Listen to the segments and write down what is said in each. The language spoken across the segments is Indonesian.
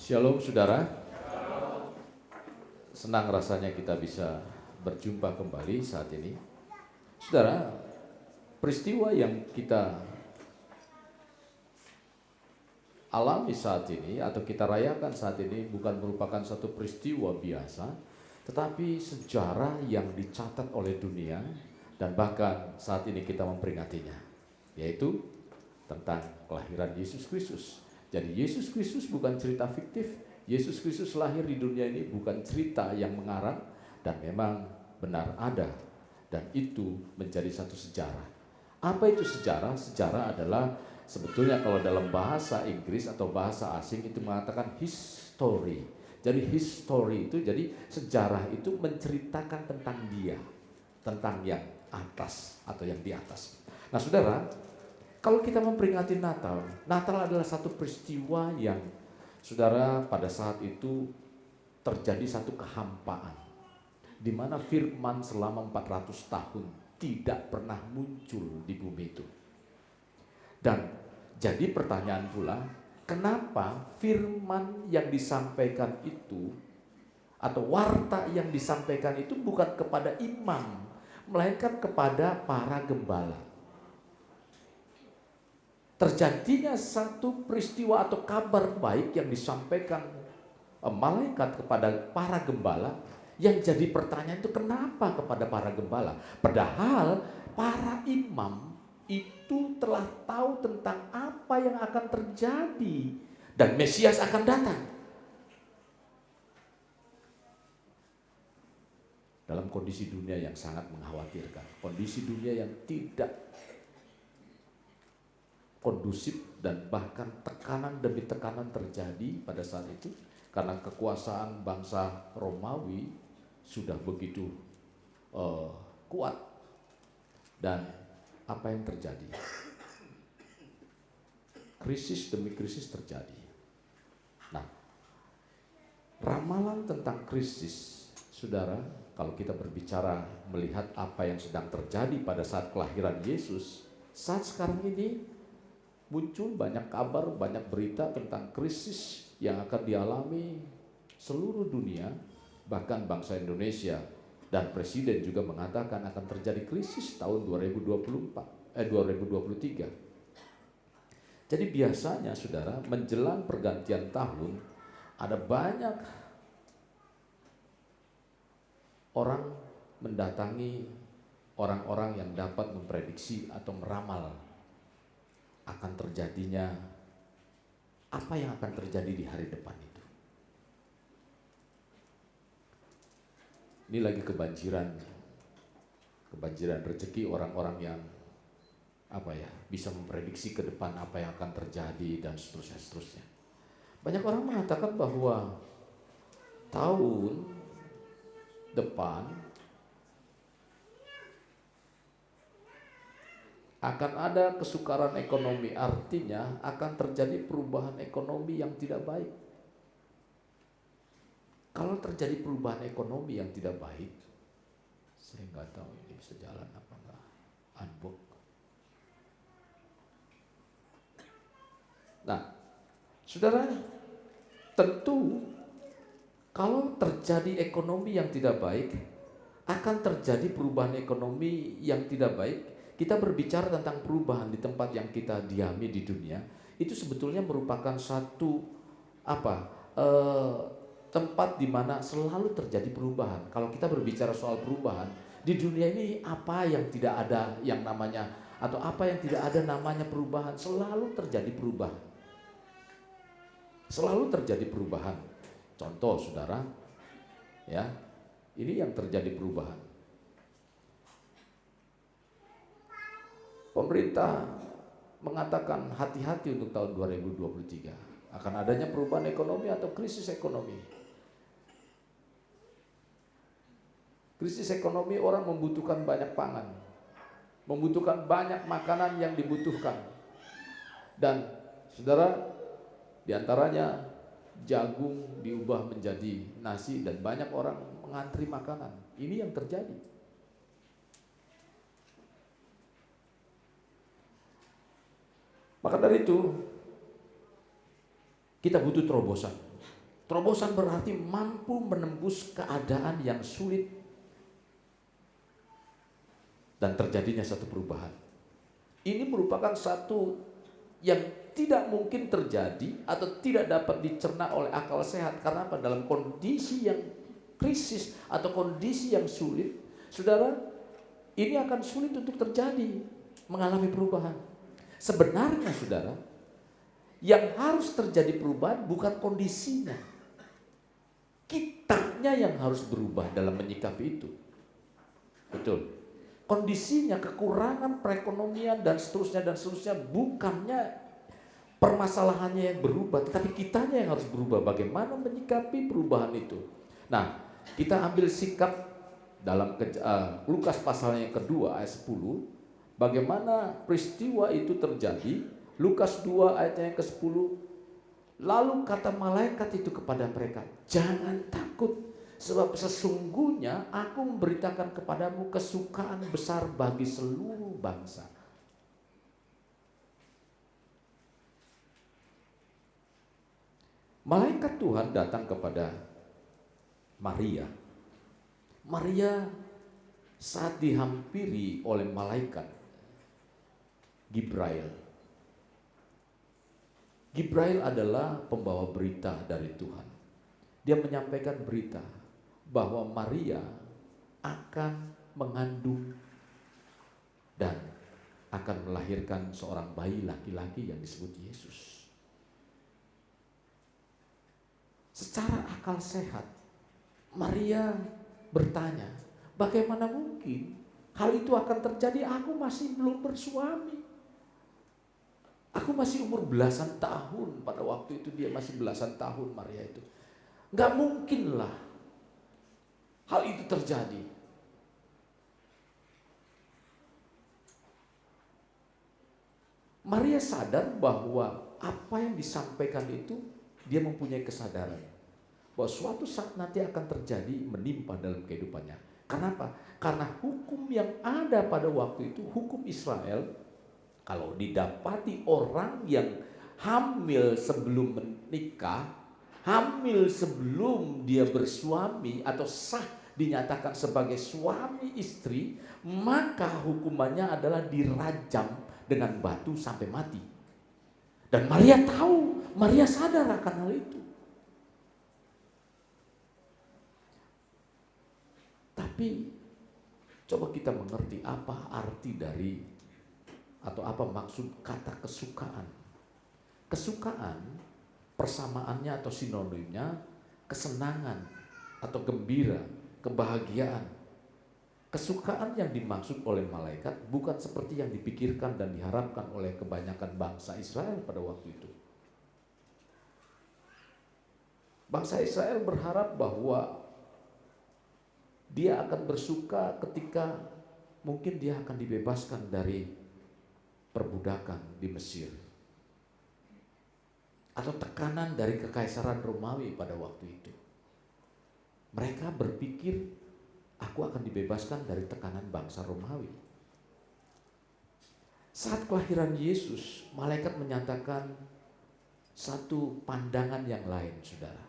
Shalom saudara, senang rasanya kita bisa berjumpa kembali saat ini. Saudara, peristiwa yang kita alami saat ini atau kita rayakan saat ini bukan merupakan satu peristiwa biasa, tetapi sejarah yang dicatat oleh dunia dan bahkan saat ini kita memperingatinya, yaitu tentang kelahiran Yesus Kristus. Jadi Yesus Kristus bukan cerita fiktif. Yesus Kristus lahir di dunia ini bukan cerita yang mengarang dan memang benar ada, dan itu menjadi satu sejarah. Apa itu sejarah? Sejarah adalah sebetulnya kalau dalam bahasa Inggris atau bahasa asing itu mengatakan history. Jadi history itu jadi sejarah itu menceritakan tentang dia, tentang yang atas atau yang di atas. Nah saudara, kalau kita memperingati Natal, Natal adalah satu peristiwa yang saudara pada saat itu terjadi satu kehampaan, di mana firman selama 400 tahun tidak pernah muncul di bumi itu. Dan jadi pertanyaan pula, kenapa firman yang disampaikan itu atau warta yang disampaikan itu bukan kepada imam, melainkan kepada para gembala. Terjadinya satu peristiwa atau kabar baik yang disampaikan malaikat kepada para gembala, yang jadi pertanyaan itu kenapa kepada para gembala? Padahal para imam itu telah tahu tentang apa yang akan terjadi dan Mesias akan datang. Dalam kondisi dunia yang sangat mengkhawatirkan, kondisi dunia yang tidak kondusif dan bahkan tekanan demi tekanan terjadi pada saat itu karena kekuasaan bangsa Romawi sudah begitu kuat. Dan apa yang terjadi? Krisis demi krisis terjadi. Nah, ramalan tentang krisis, saudara, kalau kita berbicara melihat apa yang sedang terjadi pada saat kelahiran Yesus, saat sekarang ini muncul banyak kabar, banyak berita tentang krisis yang akan dialami seluruh dunia, bahkan bangsa Indonesia dan Presiden juga mengatakan akan terjadi krisis tahun 2023. Jadi biasanya saudara, menjelang pergantian tahun ada banyak orang mendatangi orang-orang yang dapat memprediksi atau meramal akan terjadinya apa yang akan terjadi di hari depan itu. Ini lagi kebanjiran rezeki orang-orang yang bisa memprediksi ke depan apa yang akan terjadi dan seterusnya. Banyak orang mengatakan bahwa tahun depan akan ada kesukaran ekonomi, artinya akan terjadi perubahan ekonomi yang tidak baik. Kalau terjadi perubahan ekonomi yang tidak baik, saya nggak tahu ini bisa jalan apa enggak, unbook. Nah, saudara, tentu kalau terjadi ekonomi yang tidak baik, akan terjadi perubahan ekonomi yang tidak baik. Kita berbicara tentang perubahan di tempat yang kita diami di dunia, itu sebetulnya merupakan satu tempat di mana selalu terjadi perubahan. Kalau kita berbicara soal perubahan di dunia ini, apa yang tidak ada yang namanya atau apa yang tidak ada namanya perubahan, selalu terjadi perubahan. Selalu terjadi perubahan. Contoh saudara, ya, ini yang terjadi perubahan. Pemerintah mengatakan hati-hati untuk tahun 2023 akan adanya perubahan ekonomi atau krisis ekonomi. Krisis ekonomi, orang membutuhkan banyak pangan, membutuhkan banyak makanan yang dibutuhkan. Dan saudara, diantaranya jagung diubah menjadi nasi dan banyak orang mengantri makanan. Ini yang terjadi. Maka dari itu kita butuh terobosan. Terobosan berarti mampu menembus keadaan yang sulit dan terjadinya satu perubahan. Ini merupakan satu yang tidak mungkin terjadi atau tidak dapat dicerna oleh akal sehat. Karena apa? Dalam kondisi yang krisis atau kondisi yang sulit, saudara, ini akan sulit untuk terjadi, mengalami perubahan. Sebenarnya saudara, yang harus terjadi perubahan bukan kondisinya, kitanya yang harus berubah dalam menyikapi itu. Betul. Kondisinya, kekurangan perekonomian dan seterusnya bukannya permasalahannya yang berubah, tetapi kitanya yang harus berubah. Bagaimana menyikapi perubahan itu? Nah, kita ambil sikap dalam Lukas pasalnya yang kedua ayat 10. Bagaimana peristiwa itu terjadi? Lukas 2 ayatnya yang ke-10. Lalu kata malaikat itu kepada mereka, jangan takut, sebab sesungguhnya aku memberitakan kepadamu kesukaan besar bagi seluruh bangsa. Malaikat Tuhan datang kepada Maria. Maria saat dihampiri oleh malaikat Gibrail. Gibrail adalah pembawa berita dari Tuhan. Dia menyampaikan berita bahwa Maria akan mengandung dan akan melahirkan seorang bayi laki-laki yang disebut Yesus. Secara akal sehat, Maria bertanya, bagaimana mungkin hal itu akan terjadi? Aku masih belum bersuami. Aku masih umur belasan tahun. Pada waktu itu dia masih belasan tahun, Maria itu. Gak mungkinlah hal itu terjadi. Maria sadar bahwa apa yang disampaikan itu, dia mempunyai kesadaran bahwa suatu saat nanti akan terjadi menimpa dalam kehidupannya. Kenapa? Karena hukum yang ada pada waktu itu, hukum Israel, kalau didapati orang yang hamil sebelum menikah, hamil sebelum dia bersuami atau sah dinyatakan sebagai suami istri, maka hukumannya adalah dirajam dengan batu sampai mati. Dan Maria tahu, Maria sadar akan hal itu. Tapi coba kita mengerti apa arti dari atau apa maksud kata kesukaan. Kesukaan persamaannya atau sinonimnya kesenangan atau gembira, kebahagiaan. Kesukaan yang dimaksud oleh malaikat bukan seperti yang dipikirkan dan diharapkan oleh kebanyakan bangsa Israel pada waktu itu. Bangsa Israel berharap bahwa dia akan bersuka ketika mungkin dia akan dibebaskan dari perbudakan di Mesir, atau tekanan dari kekaisaran Romawi pada waktu itu. Mereka berpikir, aku akan dibebaskan dari tekanan bangsa Romawi. Saat kelahiran Yesus, malaikat menyatakan satu pandangan yang lain, saudara.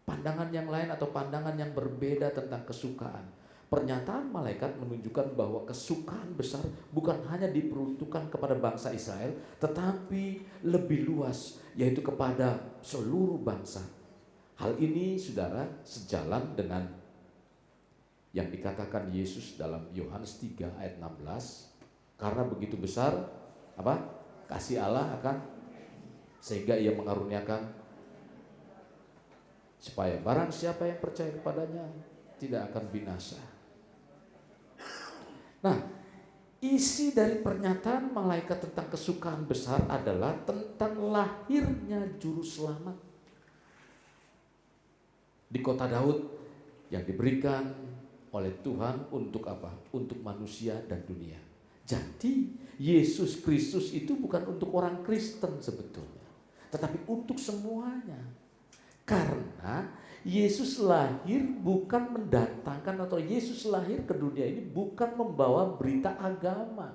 Pandangan yang lain atau pandangan yang berbeda tentang kesukaan. Pernyataan malaikat menunjukkan bahwa kesukaan besar bukan hanya diperuntukkan kepada bangsa Israel, tetapi lebih luas, yaitu kepada seluruh bangsa. Hal ini, saudara, sejalan dengan yang dikatakan Yesus dalam Yohanes 3 ayat 16. Karena begitu besar kasih Allah akan, sehingga ia mengaruniakan supaya barang siapa yang percaya kepadanya tidak akan binasa. Nah, isi dari pernyataan malaikat tentang kesukaan besar adalah tentang lahirnya juru selamat di kota Daud yang diberikan oleh Tuhan untuk apa? Untuk manusia dan dunia. Jadi Yesus Kristus itu bukan untuk orang Kristen sebetulnya, tetapi untuk semuanya. Karena Yesus lahir bukan mendatangkan, atau Yesus lahir ke dunia ini bukan membawa berita agama.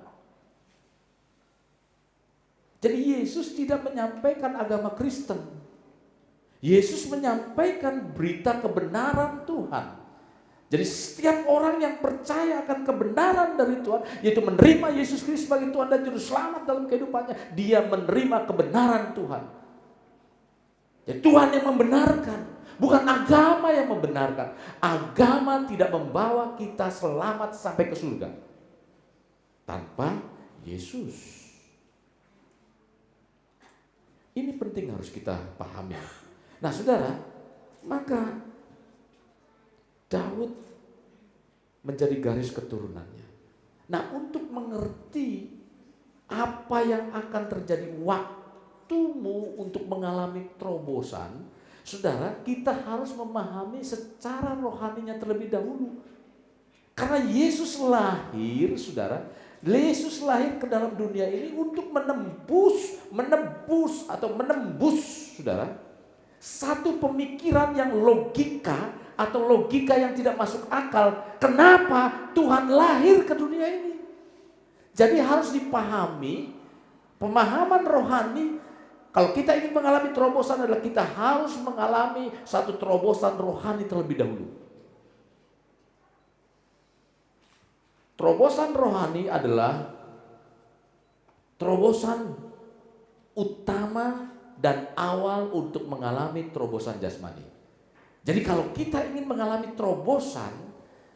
Jadi Yesus tidak menyampaikan agama Kristen. Yesus menyampaikan berita kebenaran Tuhan. Jadi setiap orang yang percaya akan kebenaran dari Tuhan, yaitu menerima Yesus Kristus sebagai Tuhan dan Juru Selamat dalam kehidupannya, dia menerima kebenaran Tuhan. Jadi Tuhan yang membenarkan, bukan agama yang membenarkan. Agama tidak membawa kita selamat sampai ke surga tanpa Yesus. Ini penting harus kita pahami. Nah saudara, maka Daud menjadi garis keturunannya. Nah untuk mengerti apa yang akan terjadi waktumu untuk mengalami terobosan, saudara, kita harus memahami secara rohaninya terlebih dahulu. Karena Yesus lahir, saudara, Yesus lahir ke dalam dunia ini untuk menembus, saudara, satu pemikiran yang logika atau logika yang tidak masuk akal. Kenapa Tuhan lahir ke dunia ini? Jadi harus dipahami pemahaman rohani. Kalau kita ingin mengalami terobosan adalah kita harus mengalami satu terobosan rohani terlebih dahulu. Terobosan rohani adalah terobosan utama dan awal untuk mengalami terobosan jasmani. Jadi kalau kita ingin mengalami terobosan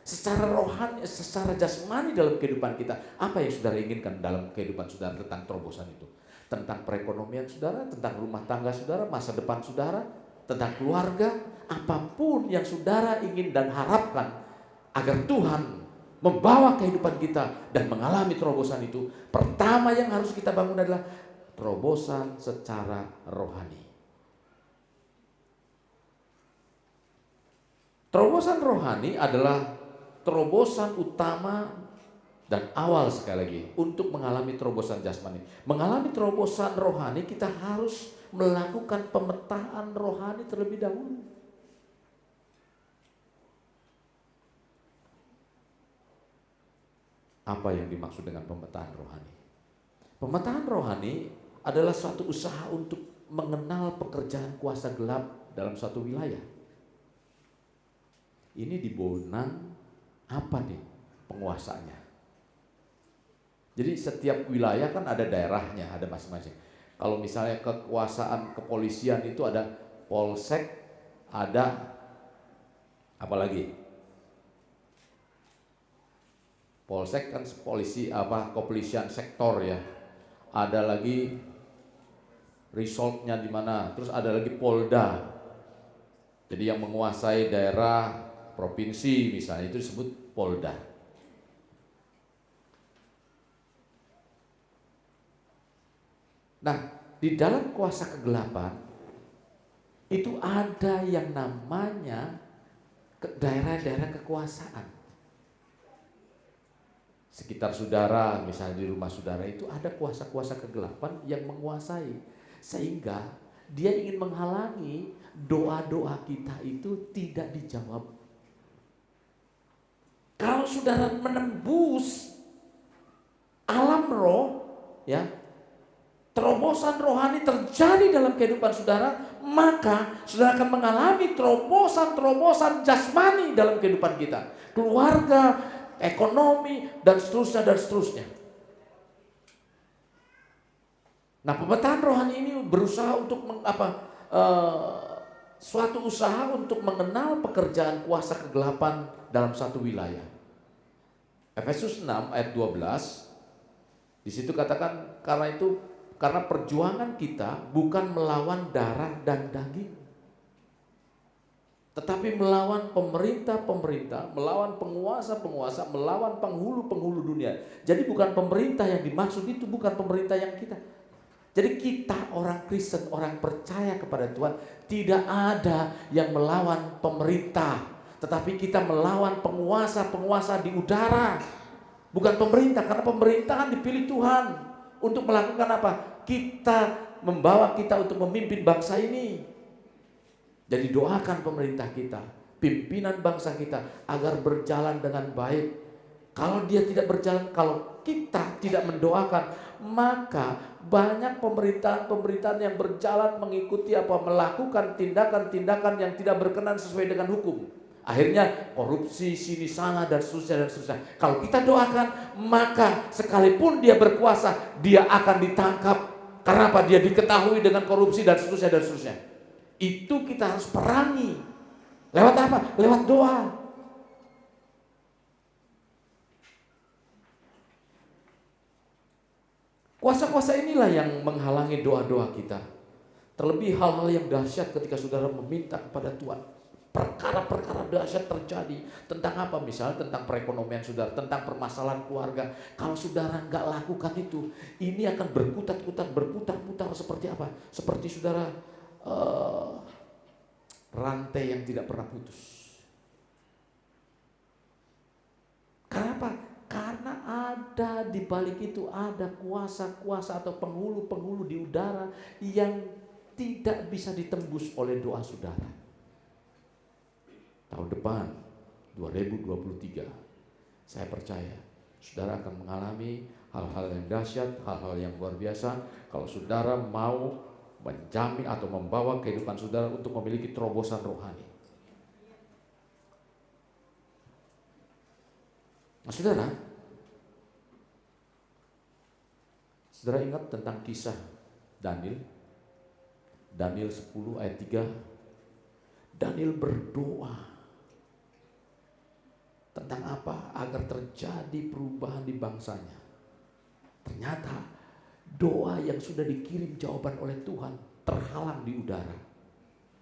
secara rohani, secara jasmani dalam kehidupan kita, apa yang saudara inginkan dalam kehidupan saudara tentang terobosan itu? Tentang perekonomian saudara, tentang rumah tangga saudara, masa depan saudara, tentang keluarga, apapun yang saudara ingin dan harapkan agar Tuhan membawa kehidupan kita dan mengalami terobosan itu, pertama yang harus kita bangun adalah terobosan secara rohani. Terobosan rohani adalah terobosan utama dan awal sekali lagi untuk mengalami terobosan jasmani. Mengalami terobosan rohani kita harus melakukan pemetaan rohani terlebih dahulu. Apa yang dimaksud dengan pemetaan rohani? Pemetaan rohani adalah suatu usaha untuk mengenal pekerjaan kuasa gelap dalam suatu wilayah. Ini di Bonang apa nih penguasanya? Jadi setiap wilayah kan ada daerahnya, ada masing-masing. Kalau misalnya kekuasaan kepolisian itu ada polsek, ada apa lagi? Polsek kan polisi kepolisian sektor ya. Ada lagi resultnya di mana? Terus ada lagi Polda. Jadi yang menguasai daerah provinsi misalnya itu disebut Polda. Nah, di dalam kuasa kegelapan itu ada yang namanya daerah-daerah kekuasaan. Sekitar saudara, misalnya di rumah saudara itu ada kuasa-kuasa kegelapan yang menguasai. Sehingga dia ingin menghalangi doa-doa kita itu tidak dijawab. Kalau saudara menembus alam roh, ya, terobosan rohani terjadi dalam kehidupan saudara, maka saudara akan mengalami terobosan jasmani dalam kehidupan kita. Keluarga, ekonomi, dan seterusnya. Nah, pemetaan rohani ini berusaha untuk suatu usaha untuk mengenal pekerjaan kuasa kegelapan dalam satu wilayah. Efesus 6 ayat 12, di situ katakan karena perjuangan kita bukan melawan darah dan daging, tetapi melawan pemerintah-pemerintah, melawan penguasa-penguasa, melawan penghulu-penghulu dunia. Jadi bukan pemerintah yang dimaksud, itu bukan pemerintah yang kita. Jadi kita orang Kristen, orang percaya kepada Tuhan, tidak ada yang melawan pemerintah, tetapi kita melawan penguasa-penguasa di udara. Bukan pemerintah, karena pemerintahan dipilih Tuhan untuk melakukan apa? Membawa kita untuk memimpin bangsa ini. Jadi doakan pemerintah kita, pimpinan bangsa kita agar berjalan dengan baik, Kalau dia tidak berjalan, kalau kita tidak mendoakan, maka banyak pemberitaan-pemberitaan yang berjalan mengikuti melakukan tindakan-tindakan yang tidak berkenan sesuai dengan hukum. Akhirnya korupsi sini sana dan seterusnya dan seterusnya. Kalau kita doakan, maka sekalipun dia berkuasa, dia akan ditangkap. Karena apa? Dia diketahui dengan korupsi dan seterusnya dan seterusnya. Itu kita harus perangi. Lewat apa? Lewat doa. Kuasa-kuasa inilah yang menghalangi doa-doa kita. Terlebih hal-hal yang dahsyat ketika saudara meminta kepada Tuhan. Perkara-perkara dahsyat terjadi. Tentang apa? Misalnya tentang perekonomian saudara, tentang permasalahan keluarga. Kalau saudara nggak lakukan itu, ini akan berputar-putar seperti apa? Seperti saudara rantai yang tidak pernah putus. Kenapa? Karena ada di balik itu ada kuasa-kuasa atau penghulu-penghulu di udara yang tidak bisa ditembus oleh doa saudara. Tahun depan 2023, saya percaya saudara akan mengalami hal-hal yang dahsyat, hal-hal yang luar biasa kalau saudara mau menjamin atau membawa kehidupan saudara untuk memiliki terobosan rohani. Nah, saudara ingat tentang kisah Daniel 10 ayat 3. Daniel berdoa tentang apa? Agar terjadi perubahan di bangsanya. Ternyata doa yang sudah dikirim jawaban oleh Tuhan terhalang di udara.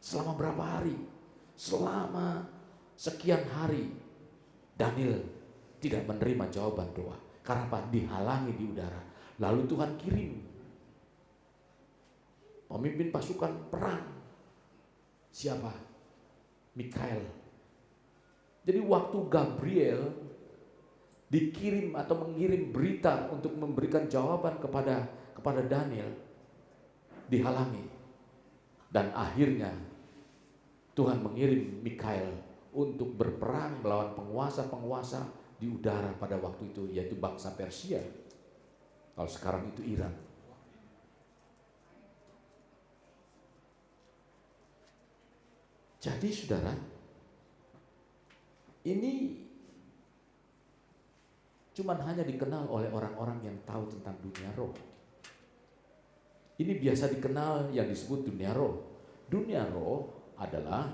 Selama berapa hari? Selama sekian hari Daniel tidak menerima jawaban doa. Karena apa? Dihalangi di udara. Lalu Tuhan kirim pemimpin pasukan perang. Siapa? Mikael. Jadi waktu Gabriel dikirim atau mengirim berita untuk memberikan jawaban kepada Daniel, dihalangi. Dan akhirnya Tuhan mengirim Mikael untuk berperang melawan penguasa-penguasa di udara pada waktu itu, yaitu bangsa Persia. Kalau sekarang itu Iran. Jadi saudara, ini cuman hanya dikenal oleh orang-orang yang tahu tentang dunia roh. Ini biasa dikenal yang disebut dunia roh. Dunia roh adalah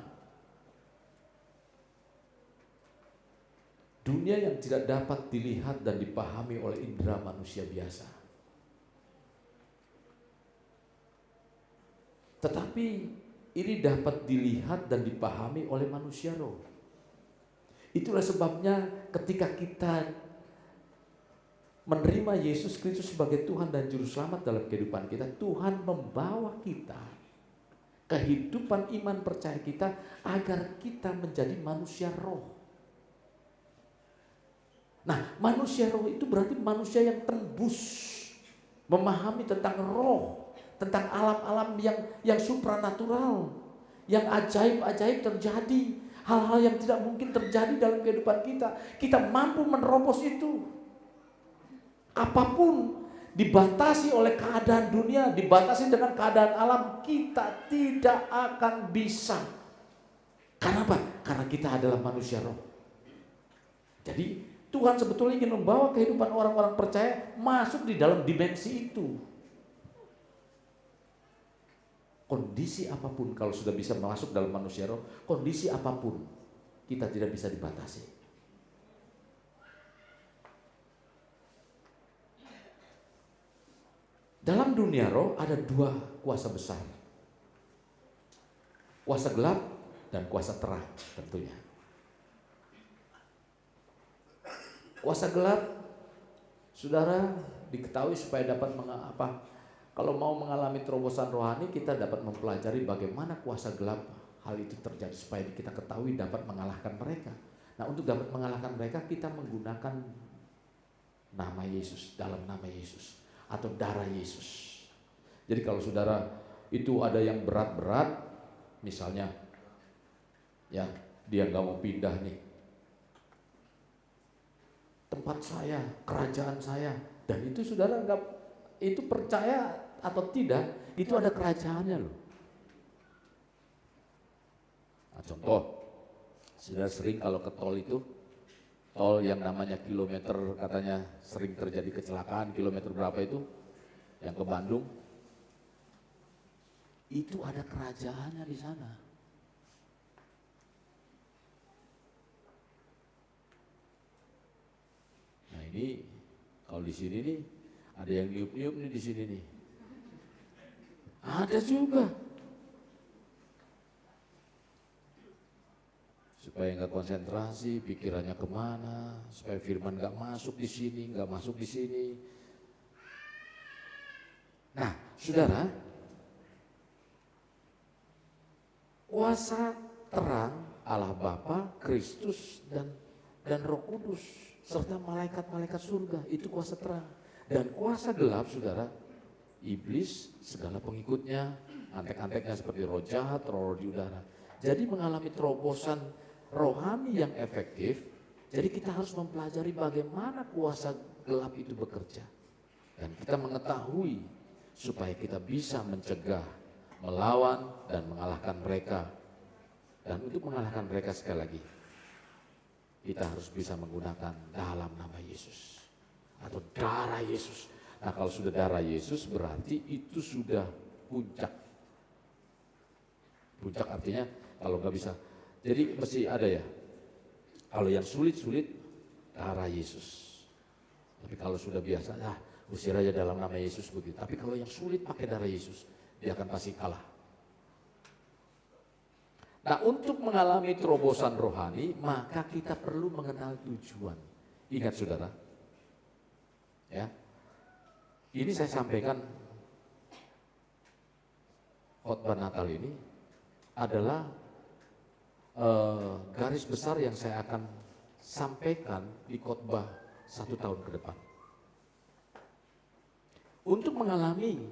dunia yang tidak dapat dilihat dan dipahami oleh indera manusia biasa. Tetapi ini dapat dilihat dan dipahami oleh manusia roh. Itulah sebabnya ketika kita menerima Yesus Kristus sebagai Tuhan dan Juru Selamat dalam kehidupan kita, Tuhan membawa kita kehidupan iman percaya kita agar kita menjadi manusia roh. Nah, manusia roh itu berarti manusia yang tembus, memahami tentang roh, tentang alam-alam yang supranatural, yang ajaib-ajaib terjadi. Hal-hal yang tidak mungkin terjadi dalam kehidupan kita. Kita mampu menerobos itu. Apapun dibatasi oleh keadaan dunia, dibatasi dengan keadaan alam, kita tidak akan bisa. Kenapa? Karena kita adalah manusia roh. Jadi Tuhan sebetulnya ingin membawa kehidupan orang-orang percaya masuk di dalam dimensi itu. Kondisi apapun, kalau sudah bisa masuk dalam manusia roh, kondisi apapun kita tidak bisa dibatasi. Dalam dunia roh ada dua kuasa besar, kuasa gelap dan kuasa terang tentunya. Kuasa gelap, saudara, diketahui supaya dapat kalau mau mengalami terobosan rohani, kita dapat mempelajari bagaimana kuasa gelap hal itu terjadi supaya kita ketahui dapat mengalahkan mereka. Nah, untuk dapat mengalahkan mereka, kita menggunakan nama Yesus, dalam nama Yesus atau darah Yesus. Jadi kalau saudara itu ada yang berat-berat, misalnya ya dia nggak mau pindah nih, tempat saya, kerajaan saya. Dan itu saudara enggak, itu percaya atau tidak, itu ada kerajaannya loh. Nah, contoh, saudara sering kalau ke tol itu, tol yang namanya kilometer katanya sering terjadi kecelakaan, kilometer berapa itu, yang ke Bandung, itu ada kerajaannya di sana. Nah ini kalau di sini nih ada yang niup-niup nih di sini nih. Ada juga. Supaya nggak konsentrasi, pikirannya kemana, supaya firman nggak masuk di sini, nggak masuk di sini. Nah, saudara, kuasa terang Allah Bapa, Kristus dan Roh Kudus serta malaikat-malaikat surga itu kuasa terang. Dan kuasa gelap, saudara, iblis, segala pengikutnya, antek-anteknya seperti roh jahat, roh di udara. Jadi mengalami terobosan rohani yang efektif. Jadi kita harus mempelajari bagaimana kuasa gelap itu bekerja. Dan kita mengetahui supaya kita bisa mencegah, melawan dan mengalahkan mereka. Dan untuk mengalahkan mereka sekali lagi, kita harus bisa menggunakan dalam nama Yesus atau darah Yesus. Nah kalau sudah darah Yesus berarti itu sudah puncak. Puncak artinya kalau nggak bisa, jadi mesti ada ya. Kalau yang sulit-sulit darah Yesus. Tapi kalau sudah biasa, usir aja dalam nama Yesus begitu. Tapi kalau yang sulit pakai darah Yesus, dia akan pasti kalah. Nah untuk mengalami terobosan rohani, maka kita perlu mengenal tujuan. Ingat saudara, ya, ini saya sampaikan khotbah Natal ini adalah garis besar yang saya akan sampaikan di khotbah 1 tahun ke depan. Untuk mengalami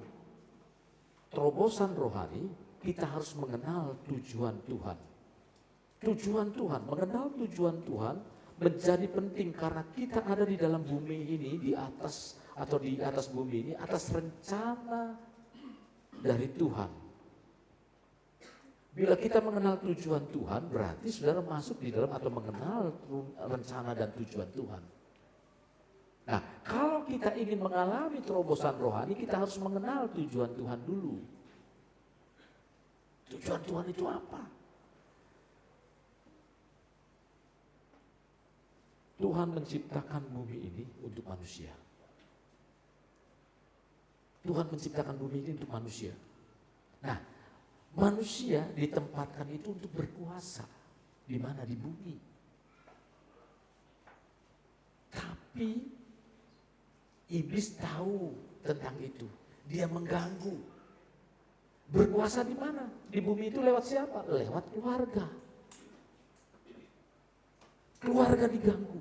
terobosan rohani, kita harus mengenal tujuan Tuhan. Tujuan Tuhan, mengenal tujuan Tuhan menjadi penting karena kita ada di dalam bumi ini, di atas atau di atas bumi ini, atas rencana dari Tuhan. Bila kita mengenal tujuan Tuhan, berarti saudara masuk di dalam atau mengenal rencana dan tujuan Tuhan. Nah, kalau kita ingin mengalami terobosan rohani, kita harus mengenal tujuan Tuhan dulu. Tujuan Tuhan itu apa? Tuhan menciptakan bumi ini untuk manusia. Tuhan menciptakan bumi ini untuk manusia. Nah, manusia ditempatkan itu untuk berkuasa. Di mana? Di bumi. Tapi iblis tahu tentang itu. Dia mengganggu. Berkuasa di mana? Di bumi itu lewat siapa? Lewat keluarga. Keluarga diganggu.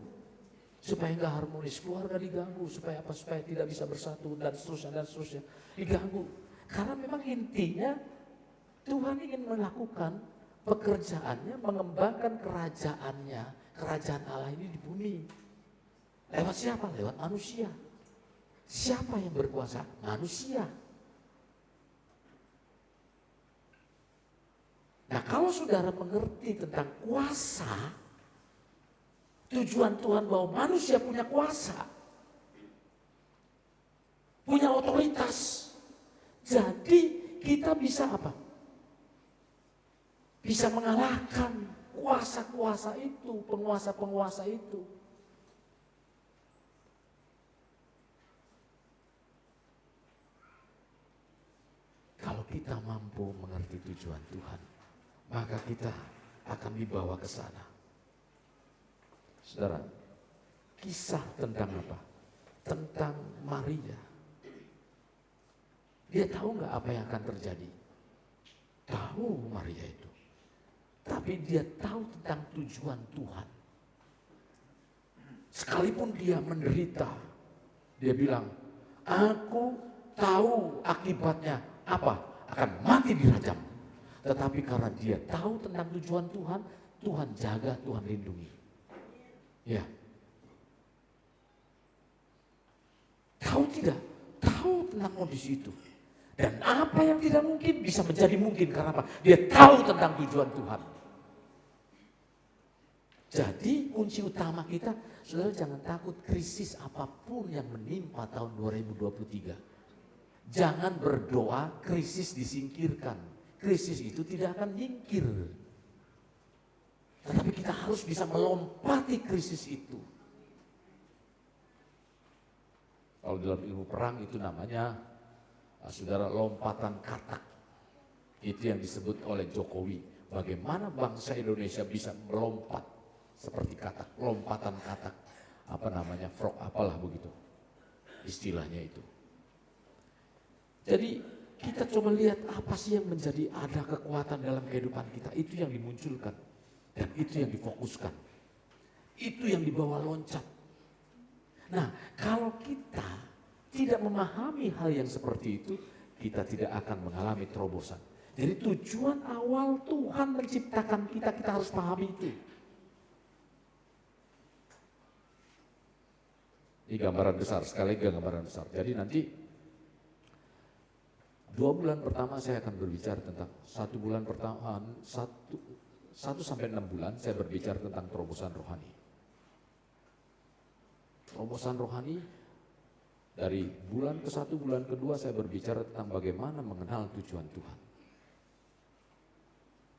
Supaya nggak harmonis, keluarga diganggu. Supaya apa? Supaya tidak bisa bersatu dan seterusnya dan seterusnya. Diganggu. Karena memang intinya Tuhan ingin melakukan pekerjaannya, mengembangkan kerajaannya, kerajaan Allah ini di bumi. Lewat siapa? Lewat manusia. Siapa yang berkuasa? Manusia. Nah kalau saudara mengerti tentang kuasa, tujuan Tuhan bahwa manusia punya kuasa, punya otoritas. Jadi kita bisa apa? Bisa mengalahkan kuasa-kuasa itu, penguasa-penguasa itu. Kalau kita mampu mengerti tujuan Tuhan, maka kita akan dibawa ke sana. Saudara, kisah tentang apa? Tentang Maria. Dia tahu nggak apa yang akan terjadi? Tahu Maria itu. Tapi dia tahu tentang tujuan Tuhan. Sekalipun dia menderita, dia bilang, aku tahu akibatnya apa? Akan mati dirajam. Tetapi karena dia tahu tentang tujuan Tuhan, Tuhan jaga, Tuhan lindungi. Ya. Tahu tidak? Tahu tentang kondisi itu. Dan apa yang tidak mungkin bisa menjadi mungkin karena apa? Dia tahu tentang tujuan Tuhan. Jadi kunci utama kita, saudara jangan takut krisis apapun yang menimpa tahun 2023. Jangan berdoa krisis disingkirkan. Krisis itu tidak akan nyingkir. Tetapi kita harus bisa melompati krisis itu. Kalau dalam ilmu perang itu namanya, saudara, lompatan katak. Itu yang disebut oleh Jokowi. Bagaimana bangsa Indonesia bisa melompat seperti katak, lompatan katak. Apa namanya, frog apalah begitu. Istilahnya itu. Jadi kita coba lihat apa sih yang menjadi ada kekuatan dalam kehidupan kita. Itu yang dimunculkan. Dan itu yang difokuskan. Itu yang dibawa loncat. Nah, kalau kita tidak memahami hal yang seperti itu, kita tidak akan mengalami terobosan. Jadi tujuan awal Tuhan menciptakan kita, kita harus pahami itu. Ini gambaran besar, sekali lagi gambaran besar. Jadi nanti 2 bulan pertama saya akan berbicara tentang 1 bulan pertama, 1 sampai 6 bulan saya berbicara tentang terobosan rohani. Terobosan rohani dari bulan ke-1, bulan kedua saya berbicara tentang bagaimana mengenal tujuan Tuhan.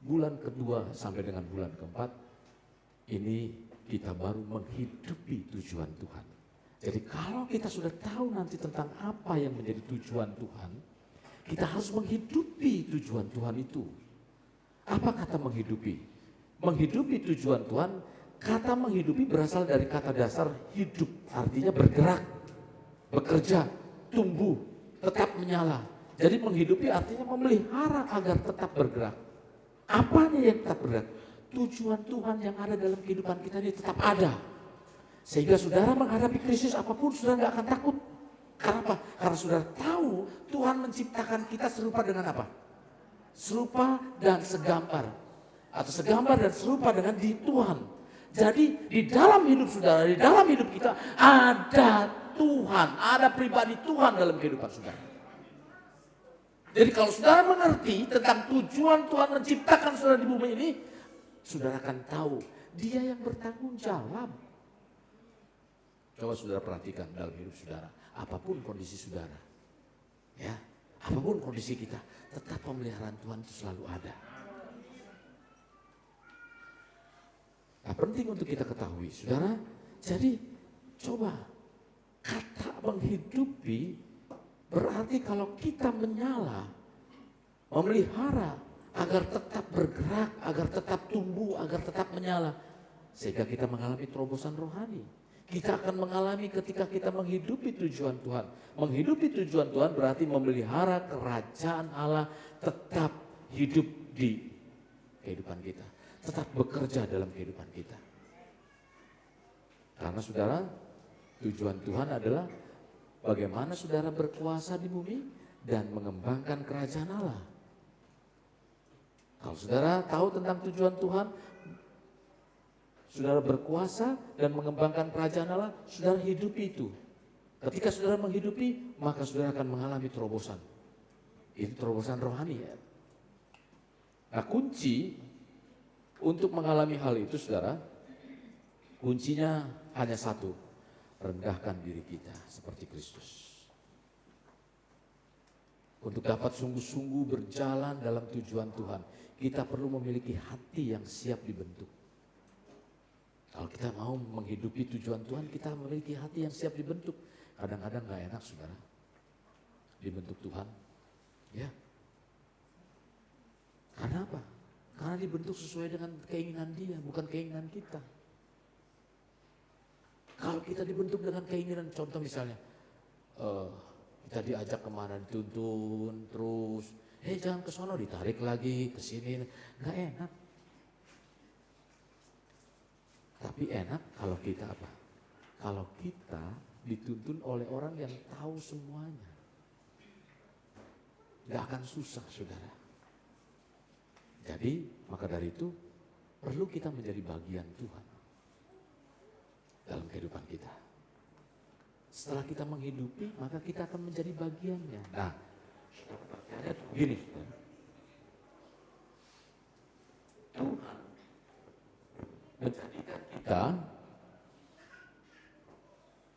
Bulan kedua sampai dengan bulan keempat ini kita baru menghidupi tujuan Tuhan. Jadi kalau kita sudah tahu nanti tentang apa yang menjadi tujuan Tuhan, kita harus menghidupi tujuan Tuhan itu. Apa kata menghidupi? Menghidupi tujuan Tuhan, kata menghidupi berasal dari kata dasar hidup, artinya bergerak, bekerja, tumbuh, tetap menyala. Jadi menghidupi artinya memelihara agar tetap bergerak. Apanya yang tetap bergerak? Tujuan Tuhan yang ada dalam kehidupan kita ini tetap ada. Sehingga saudara menghadapi krisis apapun, saudara nggak akan takut. Karena apa? Karena saudara tahu Tuhan menciptakan kita serupa dengan apa? Serupa dan segambar. Atau segambar dan serupa dengan di Tuhan. Jadi di dalam hidup saudara, di dalam hidup kita ada Tuhan, ada pribadi Tuhan dalam kehidupan saudara. Jadi kalau saudara mengerti tentang tujuan Tuhan menciptakan saudara di bumi ini, saudara akan tahu Dia yang bertanggung jawab. Coba saudara perhatikan dalam hidup saudara, apapun kondisi saudara, ya, apapun kondisi kita, tetap pemeliharaan Tuhan itu selalu ada. Nah, penting untuk kita ketahui, saudara. Jadi coba kata menghidupi berarti kalau kita menyala, memelihara agar tetap bergerak, agar tetap tumbuh, agar tetap menyala, sehingga kita mengalami terobosan rohani. Kita akan mengalami ketika kita menghidupi tujuan Tuhan. Menghidupi tujuan Tuhan berarti memelihara kerajaan Allah tetap hidup di kehidupan kita. Tetap bekerja dalam kehidupan kita. Karena saudara, tujuan Tuhan adalah bagaimana saudara berkuasa di bumi dan mengembangkan kerajaan Allah. Kalau saudara tahu tentang tujuan Tuhan, saudara berkuasa dan mengembangkan kerajaan Allah, saudara hidupi itu. Ketika saudara menghidupi, maka saudara akan mengalami terobosan. Itu terobosan rohani ya. Nah, kunci untuk mengalami hal itu saudara, kuncinya hanya satu, rendahkan diri kita seperti Kristus. Untuk dapat sungguh-sungguh berjalan dalam tujuan Tuhan, kita perlu memiliki hati yang siap dibentuk. Kalau kita mau menghidupi tujuan Tuhan, kita memiliki hati yang siap dibentuk. Kadang-kadang gak enak saudara, dibentuk Tuhan. Ya. Karena apa? Karena dibentuk sesuai dengan keinginan Dia, bukan keinginan kita. Kalau kita dibentuk dengan keinginan, contoh misalnya, kita diajak kemana, dituntun terus, jangan ke sono, ditarik lagi ke sini, nggak enak. Tapi enak kalau kita apa? Kalau kita dituntun oleh orang yang tahu semuanya, nggak akan susah saudara. Jadi maka dari itu perlu kita menjadi bagian Tuhan dalam kehidupan kita. Setelah kita menghidupi, maka kita akan menjadi bagiannya. Nah, gini, Tuhan menjadikan kita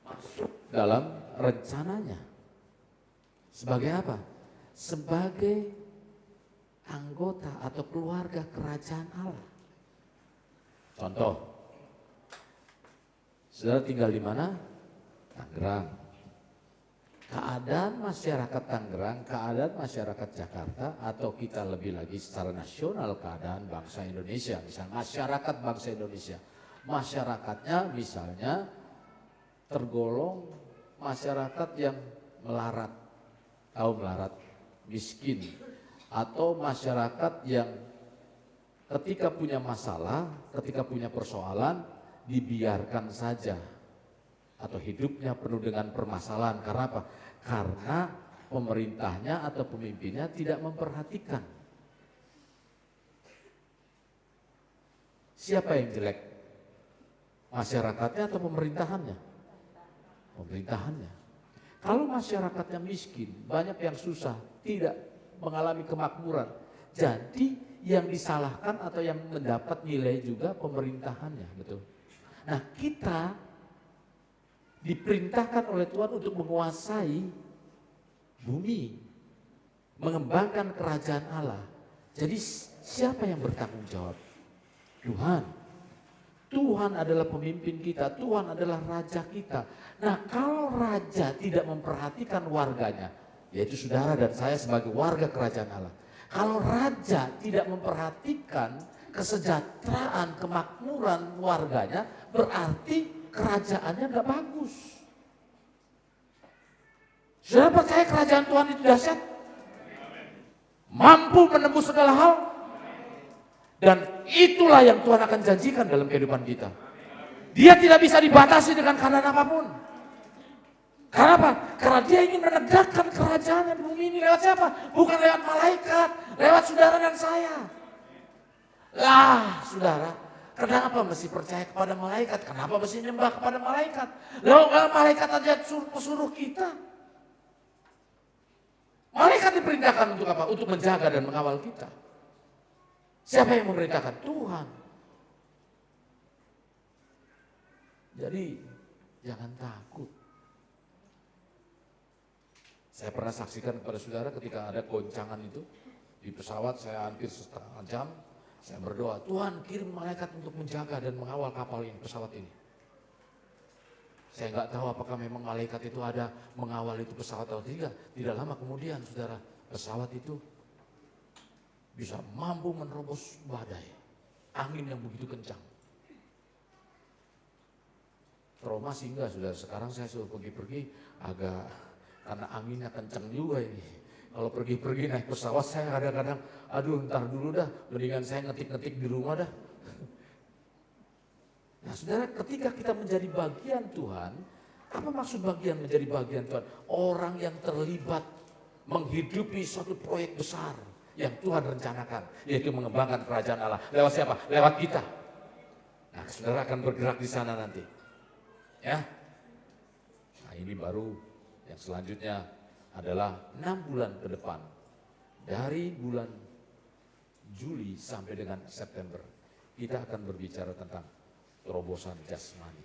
masuk dalam rencananya. Sebagai apa? Sebagai anggota atau keluarga kerajaan Allah. Contoh, saudara tinggal di mana? Tangerang. Keadaan masyarakat Tangerang, keadaan masyarakat Jakarta, atau kita lebih lagi secara nasional keadaan bangsa Indonesia, misalnya masyarakat bangsa Indonesia, masyarakatnya misalnya tergolong masyarakat yang melarat, tahu melarat, miskin, atau masyarakat yang ketika punya masalah, ketika punya persoalan, dibiarkan saja. Atau hidupnya penuh dengan permasalahan. Karena apa? Karena pemerintahnya atau pemimpinnya tidak memperhatikan. Siapa yang jelek? Masyarakatnya atau pemerintahannya? Pemerintahannya. Kalau masyarakatnya miskin, banyak yang susah, tidak mengalami kemakmuran. Jadi yang disalahkan atau yang mendapat nilai juga pemerintahannya, betul. Nah, kita diperintahkan oleh Tuhan untuk menguasai bumi, mengembangkan kerajaan Allah. Jadi siapa yang bertanggung jawab? Tuhan. Tuhan adalah pemimpin kita, Tuhan adalah raja kita. Nah, kalau raja tidak memperhatikan warganya, yaitu saudara dan saya sebagai warga kerajaan Allah. Kalau raja tidak memperhatikan kesejahteraan, kemakmuran warganya, berarti kerajaannya nggak bagus. Saudara percaya kerajaan Tuhan itu dahsyat? Mampu menembus segala hal? Dan itulah yang Tuhan akan janjikan dalam kehidupan kita. Dia tidak bisa dibatasi dengan keadaan apapun. Karena apa? Karena dia ingin menegakkan kerajaan di bumi ini lewat siapa? Bukan lewat malaikat, lewat saudara dan saya. Lah, saudara, kenapa mesti percaya kepada malaikat? Kenapa mesti nyembah kepada malaikat? Lalu malaikat aja suruh kita. Malaikat diperintahkan untuk apa? Untuk menjaga dan mengawal kita. Siapa yang memerintahkan? Tuhan. Jadi jangan takut. Saya pernah saksikan kepada saudara ketika ada goncangan itu di pesawat, saya hampir setengah jam. Saya berdoa, Tuhan kirim malaikat untuk menjaga dan mengawal kapal ini, pesawat ini. Saya nggak tahu apakah memang malaikat itu ada mengawal itu pesawat atau tidak. Tidak lama kemudian, saudara, pesawat itu bisa mampu menerobos badai, angin yang begitu kencang. Trauma sih enggak, saudara. Sekarang saya suruh pergi-pergi agak, karena anginnya kencang juga ini. Kalau pergi-pergi naik pesawat saya kadang-kadang, aduh ntar dulu dah, mendingan saya ngetik-ngetik di rumah dah. Nah saudara, ketika kita menjadi bagian Tuhan, apa maksud bagian menjadi bagian Tuhan? Orang yang terlibat menghidupi suatu proyek besar yang Tuhan rencanakan, yaitu mengembangkan kerajaan Allah. Lewat siapa? Lewat kita. Nah saudara akan bergerak di sana nanti. Ya. Nah ini baru yang selanjutnya adalah 6 bulan ke depan. Dari bulan Juli sampai dengan September, kita akan berbicara tentang terobosan jasmani.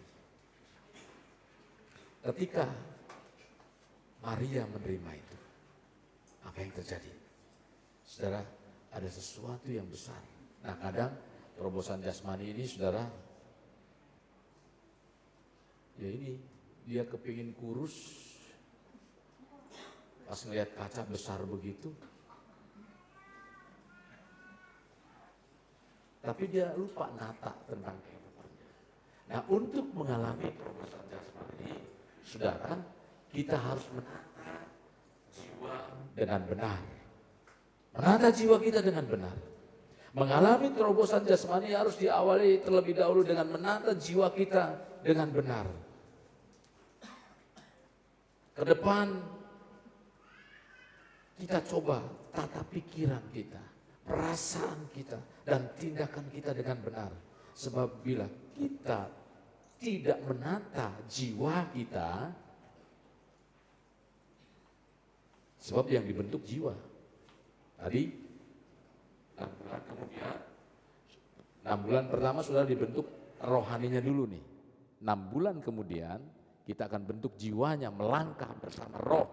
Ketika Maria menerima itu, apa yang terjadi? Saudara, ada sesuatu yang besar. Nah kadang terobosan jasmani ini saudara, ya ini dia kepingin kurus, pas ngeliat kaca besar begitu, tapi dia lupa nata tentang kehidupannya. Nah untuk mengalami terobosan jasmani, saudara, kita harus menata jiwa dengan benar. Menata jiwa kita dengan benar. Mengalami terobosan jasmani harus diawali terlebih dahulu dengan menata jiwa kita dengan benar. Ke depan kita coba tata pikiran kita, perasaan kita, dan tindakan kita dengan benar. Sebab bila kita tidak menata jiwa kita, Sebab yang dibentuk jiwa. Tadi 6 bulan kemudian, 6 bulan pertama sudah dibentuk rohaninya dulu nih. 6 bulan kemudian kita akan bentuk jiwanya melangkah bersama roh.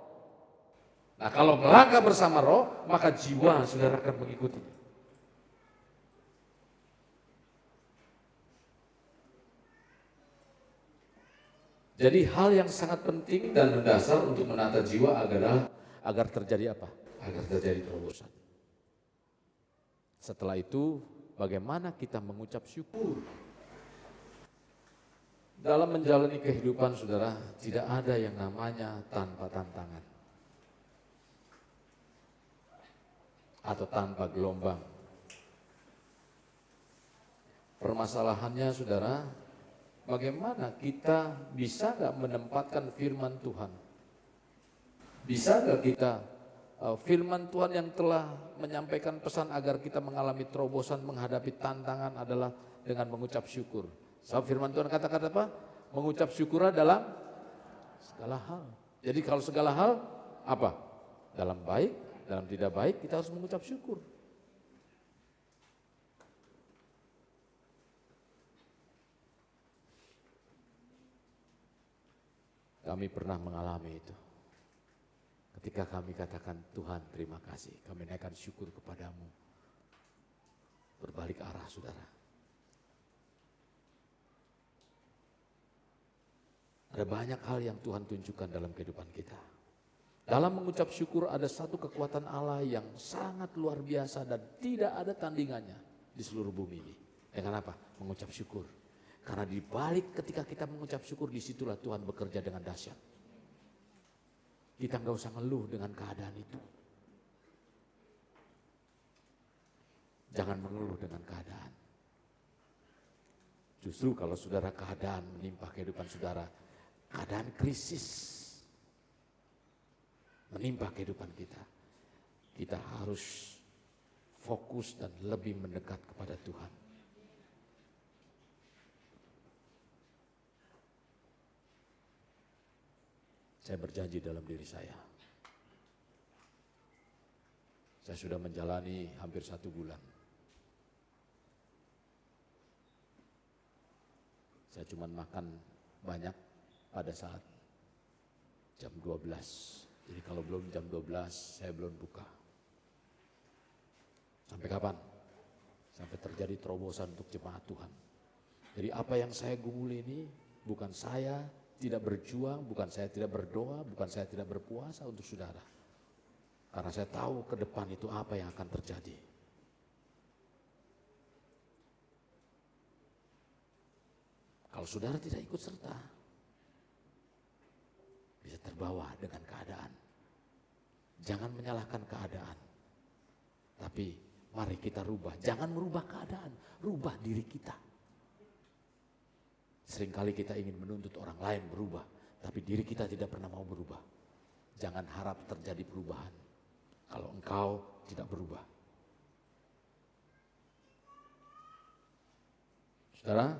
Nah kalau melangkah bersama roh, maka jiwa saudara akan mengikuti. Jadi hal yang sangat penting dan mendasar untuk menata jiwa adalah agar terjadi apa? Agar terjadi terobosan. Setelah itu bagaimana kita mengucap syukur. Dalam menjalani kehidupan saudara, tidak ada yang namanya tanpa tantangan atau tanpa gelombang. Permasalahannya saudara, bagaimana kita bisa gak menempatkan firman Tuhan? Bisa gak kita firman Tuhan yang telah menyampaikan pesan agar kita mengalami terobosan menghadapi tantangan adalah dengan mengucap syukur. Sebab firman Tuhan kata-kata apa? Mengucap syukur dalam segala hal. Jadi kalau segala hal apa? Dalam baik, dalam tidak baik kita harus mengucap syukur. Kami pernah mengalami itu. Ketika kami katakan Tuhan terima kasih, kami naikkan syukur kepadamu. Berbalik arah saudara. Ada banyak hal yang Tuhan tunjukkan dalam kehidupan kita. Dalam mengucap syukur ada satu kekuatan Allah yang sangat luar biasa dan tidak ada tandingannya di seluruh bumi ini. Dengan apa? Mengucap syukur. Karena di balik ketika kita mengucap syukur, disitulah Tuhan bekerja dengan dahsyat. Kita nggak usah ngeluh dengan keadaan itu. Jangan mengeluh dengan keadaan. Justru kalau saudara keadaan menimpa kehidupan saudara, keadaan krisis menimpa kehidupan kita, kita harus fokus dan lebih mendekat kepada Tuhan. Saya berjanji dalam diri saya sudah menjalani hampir 1 bulan. Saya cuma makan banyak pada saat jam 12. Jadi kalau belum jam 12 saya belum buka. Sampai kapan? Sampai terjadi terobosan untuk jemaat Tuhan. Jadi apa yang saya gumuli ini bukan saya tidak berjuang, bukan saya tidak berdoa, bukan saya tidak berpuasa untuk saudara. Karena saya tahu ke depan itu apa yang akan terjadi. Kalau saudara tidak ikut serta, bisa terbawa dengan keadaan. Jangan menyalahkan keadaan, tapi mari kita rubah. Jangan merubah keadaan, rubah diri kita. Seringkali kita ingin menuntut orang lain berubah, tapi diri kita tidak pernah mau berubah. Jangan harap terjadi perubahan kalau engkau tidak berubah. Saudara,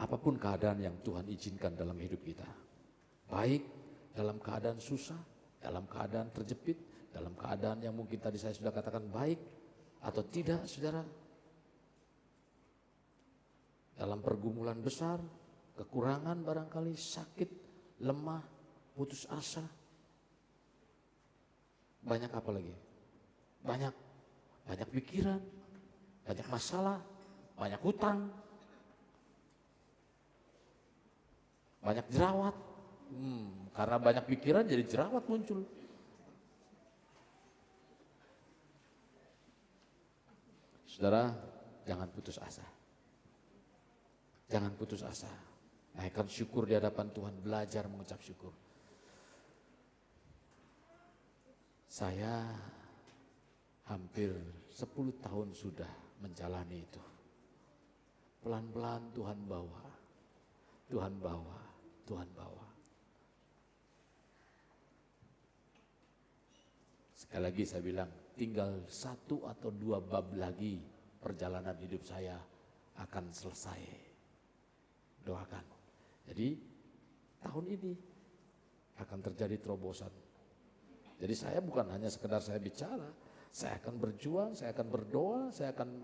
apapun keadaan yang Tuhan izinkan dalam hidup kita, baik dalam keadaan susah, dalam keadaan terjepit, dalam keadaan yang mungkin tadi saya sudah katakan baik atau tidak, saudara. Dalam pergumulan besar, kekurangan barangkali, sakit, lemah, putus asa. Banyak apa lagi? Banyak pikiran, banyak masalah, banyak hutang, banyak jerawat. Karena banyak pikiran jadi jerawat muncul. Saudara, jangan putus asa. Jangan putus asa. Naikkan syukur di hadapan Tuhan, belajar mengucap syukur. Saya hampir 10 tahun sudah menjalani itu. Pelan-pelan Tuhan bawa. Tuhan bawa, Tuhan bawa. Sekali lagi saya bilang, tinggal 1 atau 2 bab lagi perjalanan hidup saya akan selesai. Doakan. Jadi tahun ini akan terjadi terobosan. Jadi saya bukan hanya sekedar saya bicara, saya akan berjuang, saya akan berdoa, saya akan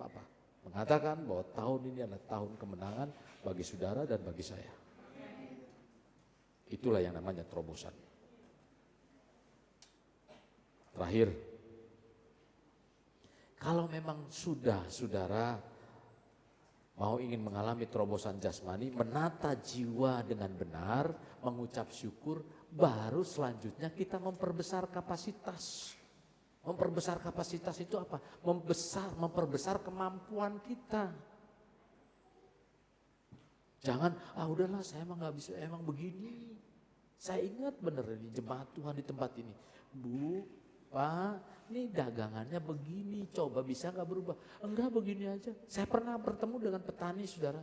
mengatakan bahwa tahun ini adalah tahun kemenangan bagi saudara dan bagi saya. Itulah yang namanya terobosan. Terakhir, kalau memang sudah saudara mau ingin mengalami terobosan jasmani, menata jiwa dengan benar, mengucap syukur, baru selanjutnya kita memperbesar kapasitas. Memperbesar kapasitas itu apa? Memperbesar kemampuan kita. Jangan, udahlah saya emang gak bisa, emang begini. Saya ingat bener ini jemaat Tuhan di tempat ini. Bu, Pak, ini dagangannya begini, coba bisa gak berubah? Enggak, begini aja. Saya pernah bertemu dengan petani saudara.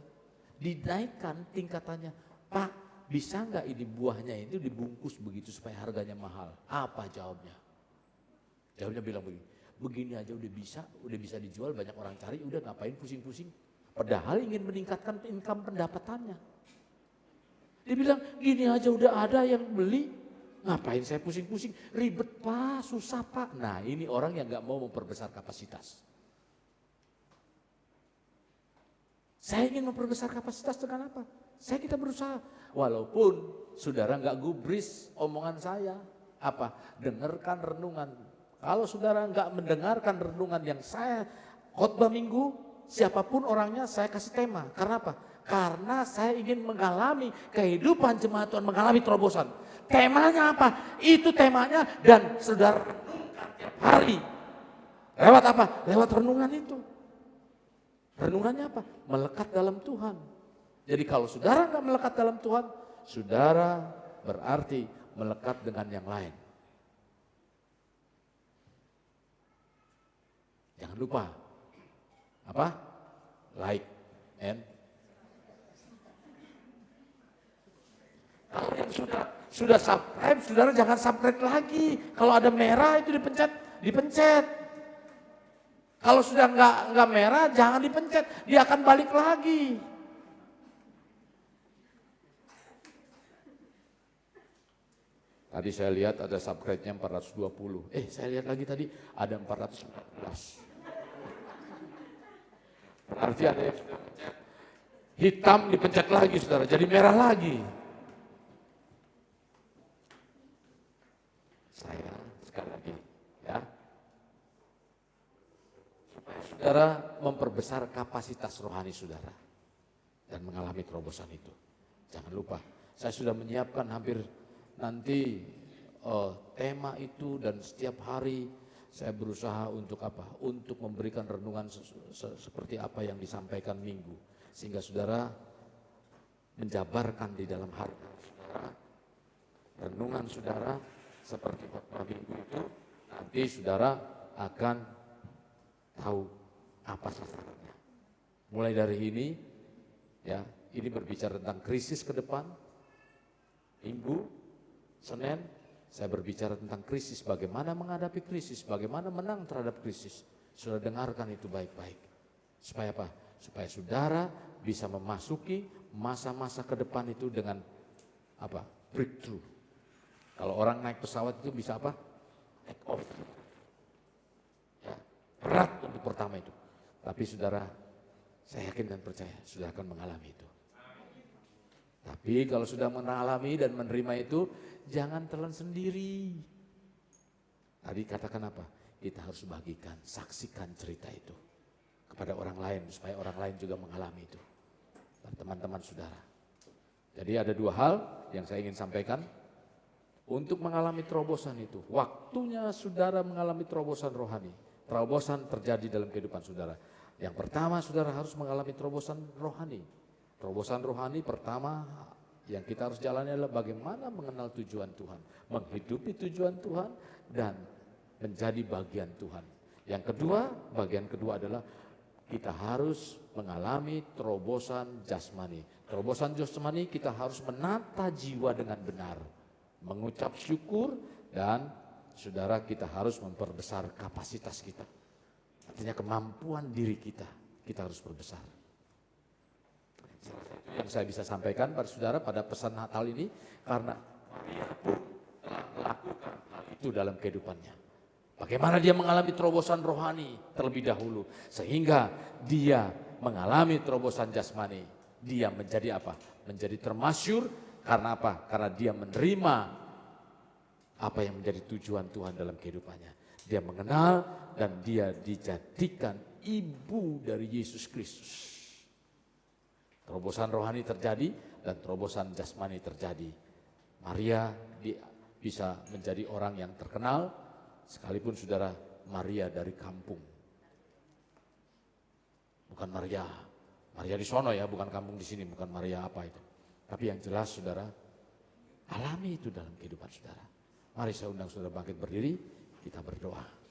Dinaikkan tingkatannya. Pak, bisa gak ini buahnya itu dibungkus begitu supaya harganya mahal? Apa jawabnya? Jawabnya bilang begini aja udah bisa dijual, banyak orang cari, udah ngapain pusing-pusing. Padahal ingin meningkatkan income pendapatannya. Dia bilang gini aja udah ada yang beli, ngapain saya pusing-pusing, ribet Pak, susah Pak. Nah ini orang yang gak mau memperbesar kapasitas. Saya ingin memperbesar kapasitas dengan apa? Kita berusaha, walaupun saudara gak gubris omongan saya. Apa? Dengarkan renungan. Kalau saudara gak mendengarkan renungan yang saya khotbah minggu, siapapun orangnya saya kasih tema. Karena apa? Karena saya ingin mengalami kehidupan jemaat Tuhan, mengalami terobosan. Temanya apa? Itu temanya dan saudara renungkan tiap hari. Lewat apa? Lewat renungan itu. Renungannya apa? Melekat dalam Tuhan. Jadi kalau saudara gak melekat dalam Tuhan, saudara berarti melekat dengan yang lain. Jangan lupa, apa? Like and kalau yang sudah subscribe, saudara jangan subscribe lagi. Kalau ada merah itu dipencet. Kalau sudah nggak merah, jangan dipencet, dia akan balik lagi. Tadi saya lihat ada subscribe-nya 420. Saya lihat lagi tadi ada 414. Berarti ada yang sudah pencet. Hitam dipencet lagi saudara, jadi merah lagi. Saya sekali lagi ya. Supaya saudara memperbesar kapasitas rohani saudara. Dan mengalami terobosan itu. Jangan lupa, saya sudah menyiapkan hampir nanti tema itu dan setiap hari saya berusaha untuk apa? Untuk memberikan renungan seperti apa yang disampaikan minggu. Sehingga saudara menjabarkan di dalam hati saudara, renungan saudara seperti khotbah minggu itu, nanti saudara akan tahu apa sasarannya. Mulai dari ini, ya, ini berbicara tentang krisis ke depan. Minggu, Senin, saya berbicara tentang krisis, bagaimana menghadapi krisis, bagaimana menang terhadap krisis. Sudah dengarkan itu baik-baik. Supaya apa? Supaya saudara bisa memasuki masa-masa ke depan itu dengan apa? Breakthrough. Kalau orang naik pesawat itu bisa apa? Take off. Ya, berat untuk pertama itu. Tapi saudara, saya yakin dan percaya sudah akan mengalami itu. Tapi kalau sudah mengalami dan menerima itu, jangan telan sendiri. Tadi katakan apa? Kita harus bagikan, saksikan cerita itu kepada orang lain supaya orang lain juga mengalami itu. Dan teman-teman saudara. Jadi ada dua hal yang saya ingin sampaikan. Untuk mengalami terobosan itu, waktunya saudara mengalami terobosan rohani. Terobosan terjadi dalam kehidupan saudara. Yang pertama saudara harus mengalami terobosan rohani. Terobosan rohani pertama yang kita harus jalani adalah bagaimana mengenal tujuan Tuhan. Menghidupi tujuan Tuhan dan menjadi bagian Tuhan. Yang kedua, bagian kedua adalah kita harus mengalami terobosan jasmani. Terobosan jasmani kita harus menata jiwa dengan benar. Mengucap syukur dan saudara kita harus memperbesar kapasitas kita. Artinya kemampuan diri kita harus perbesar. Yang saya bisa sampaikan pada saudara pada pesan Natal ini, karena Maria pun telah lakukan hal itu dalam kehidupannya. Bagaimana dia mengalami terobosan rohani terlebih dahulu. Sehingga dia mengalami terobosan jasmani. Dia menjadi apa? Menjadi termasyur karena apa? Karena dia menerima apa yang menjadi tujuan Tuhan dalam kehidupannya. Dia mengenal dan dia dijadikan ibu dari Yesus Kristus. Terobosan rohani terjadi dan terobosan jasmani terjadi. Maria bisa menjadi orang yang terkenal, sekalipun saudara Maria dari kampung. Bukan Maria di sono ya, bukan kampung di sini, bukan Maria apa itu. Tapi yang jelas saudara, alami itu dalam kehidupan saudara. Mari saya undang saudara bangkit berdiri, kita berdoa.